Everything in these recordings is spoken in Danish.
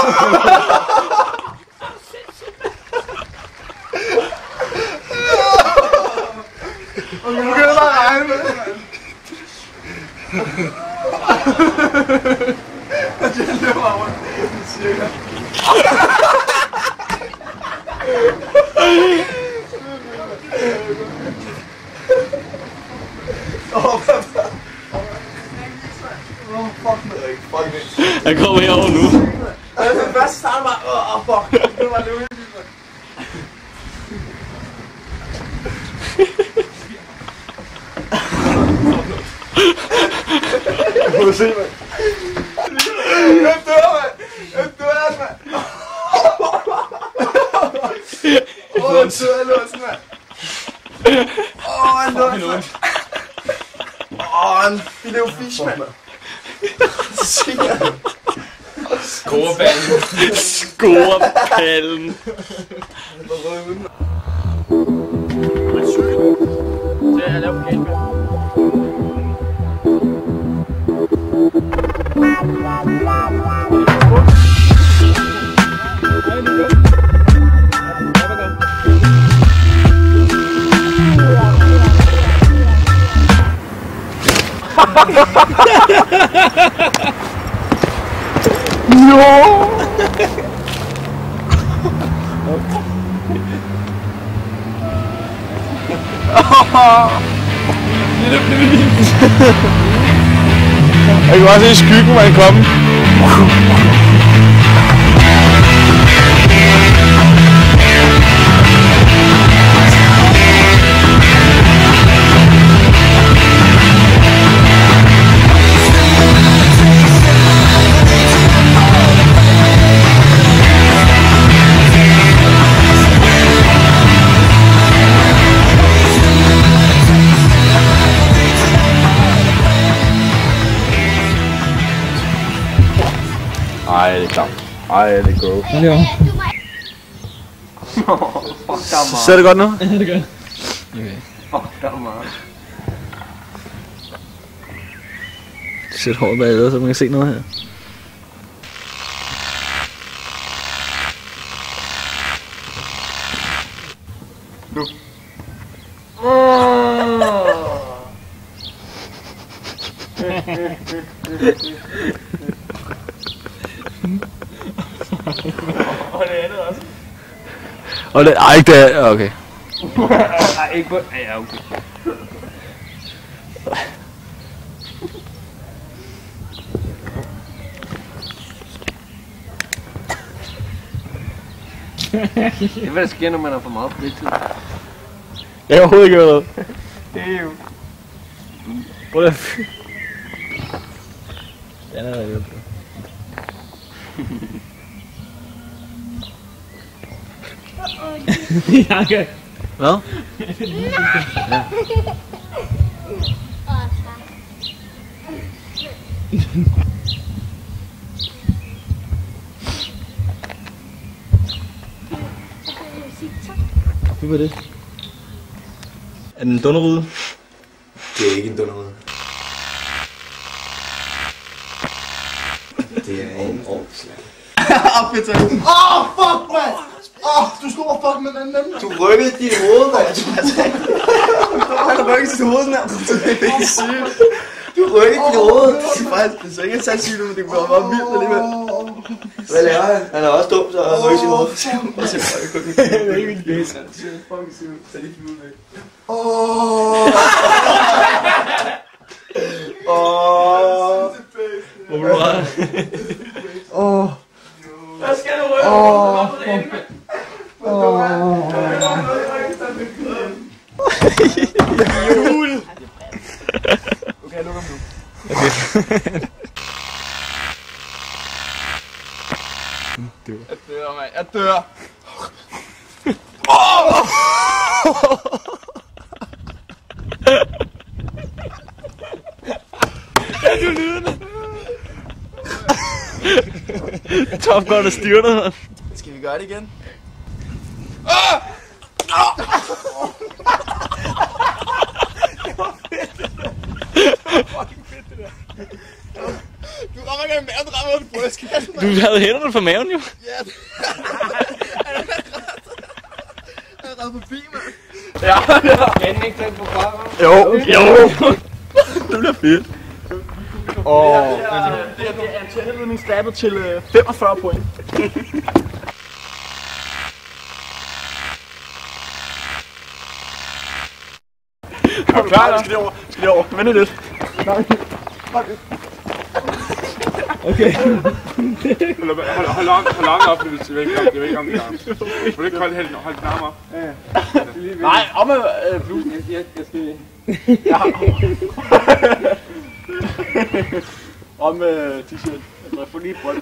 Du begynder bare at regne med. Jeg løber over cirka. Han kommer herover nu. Altså, først starter bare, fuck, det var løbet. Må du se, mand. Jeg dør, mand. Jeg dør, mand. Jeg dør af låsen, mand. En lås, mand. En filet-fish, mand. Scorepallen. Scorepallen. Det er lavet på gælpe. Jeg kan bare se skyggen, man komme. Ej, det er klart. Ej, det er grove. Hvad laver du? Ser det godt nu? Ja, det gør. Okay. Fuck, der er meget. Sæt hårdt bagved, så man kan se noget her. Nu. Og det andet også. Og det er ikke det. Okay. Ej, ikke på. Ja, okay. Det er hvad der sker, når man har for meget fritid. Jeg har overhovedet ikke hørt noget. Det er jo... Prøv at den er der jo. Ja, okay. Hvad? Ja. Hvad var det? Er den en dunderude? Det er ikke en dunderude. Det er en årslag. Fuck, man! Du stod og fuck med den anden. Du rykkede dit hoved, mand. Han har rykket sit hoved, mand. Det er sygt. Du rykkede dit hoved. Det er faktisk, det er så ikke sandsynligt, men det kunne være meget vildt alligevel. Hvad laver han? Han er også dum, så han rykker sit hoved. Prøv at se, hvor jeg kunne det. Det er ikke min base, han. Det er fucking sygt. Tag lige flyet væk. Hvor vil du rette? Hvad skal du rykke? Jul! Okay, jeg lukker ham nu. Jeg dør, mand. Jeg dør. Er du lydende? Top Gun er styrtet, mand. Skal vi gøre det igen? Du rammer ikke af maven, du rammer af brystkassen. Du havde hænderne for maven, jo. Ja. Han er ret forbi, mand. Ja. Kan ikke tænke på far, hva'? Jo. Det bliver fedt. Det er en tilhedning stabet til 45 point. Er du klar, skal det over? Vent lidt. Okay. Hold armen op, hvis det er ikke om det arm. Du vil ikke holde din arm op. Nej, om med blusen. Jeg skal... Om med t-shirt. Jeg får lige bold.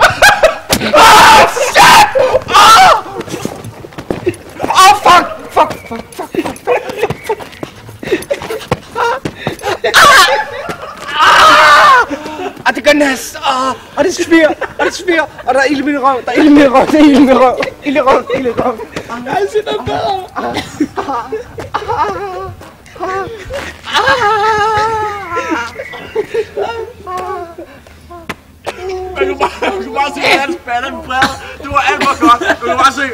Det gør nas! Og det svir! Og der er ild i min røv! Der er ild i min røv! Ild i røv! Jeg synes, det er bedre. Man kunne bare se, at hans baller breder. Det var alt for godt. Man kunne bare se.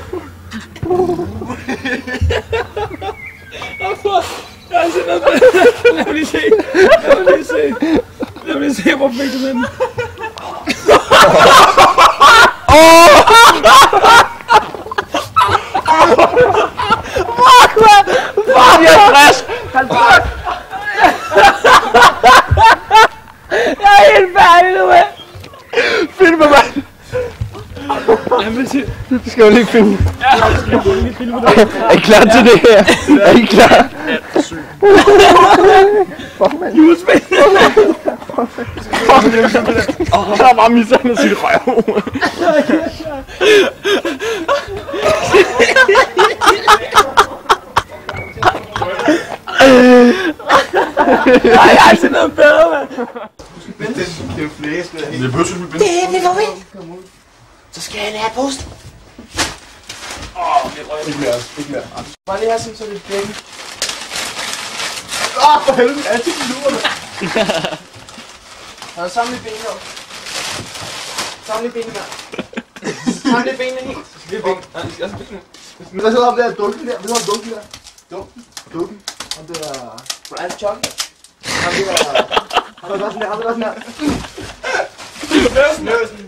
Jeg ser noget bedre. Lad mig lige se, hvor fik du den. Jeg er frisk. Jeg er helt færdig nu, mand! Filme, mand. Du skal jo lige filme. Er I klar til det her? Er I klar? Der er bare misset sit røv. Nej, jeg har ikke noget bedre, mand. Det er bøsse, Det er endelig for mig. Så skal jeg have post. Ikke mere. Bare lige her, så det er begge. For helvede, altid i lurerne. Har du samlet benene op? Samlet benene der. Samlet benene helt. Hvad så om der dunken der? Hvad så om dunken der? Dunken. Om det er... Brian Chucky. Ham det er... Ham det er sådan her.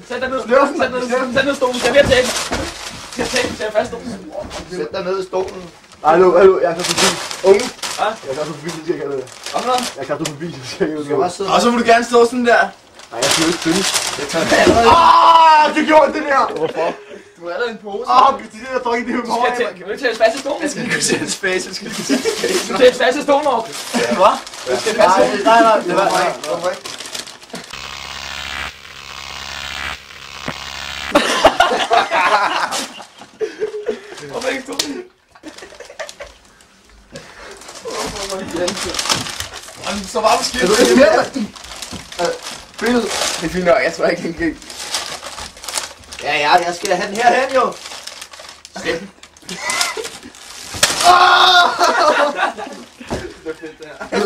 Sæt dig ned i stolen. Jeg er ved at tage den. Jeg tager fast stolen. Sæt dig ned i stolen. Hallo, jeg kan forbi. Unge. Jeg kan forbi, det skal jeg kalde det. Hvad for noget? Jeg kan forbi, det skal jeg Du bare sidde. Og så vil du gerne stå sådan der. Nej, jeg skal jo ikke finde. Det gjorde det der. Hvorfor? Du er der en pose. Det der fucking det er jo hårdt. Kan du ikke tage fast i stolen? Jeg skal lige kunne se hans face. Jeg skal lige kunne se hans face. Du tager fast i stolen over. Hvad? Skal det fast i stolen? Nej, det var ikke. Hvorfor ikke stolen? Så var det skidt. Du kan billedet. Det er fint nok, jeg tror ikke, han kan. Ja, jeg skal have den herhen, jo. Det er fedt, det her.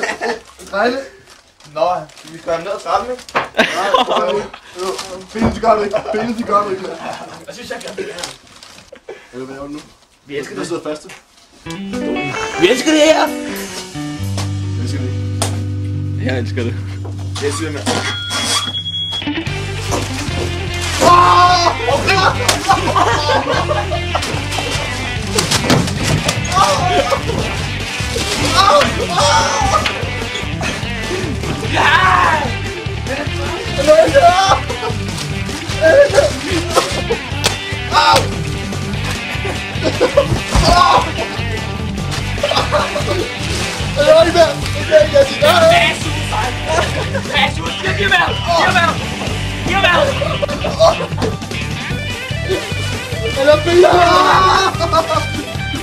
Drejle. Nå, vi skal have ned ad trappen, ikke? Nej, benene, de gør det ikke. Jeg synes, jeg kan det her. Hvad laver du nu? Vi elsker Jeg det. sidder faste. Vi elsker det her. Jeg skal det ikke. Jeg elsker det. Det siger jeg.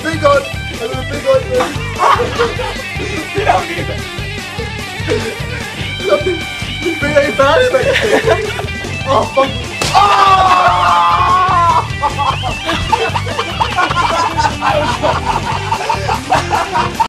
Big good. Ben er ikke færdig, mand.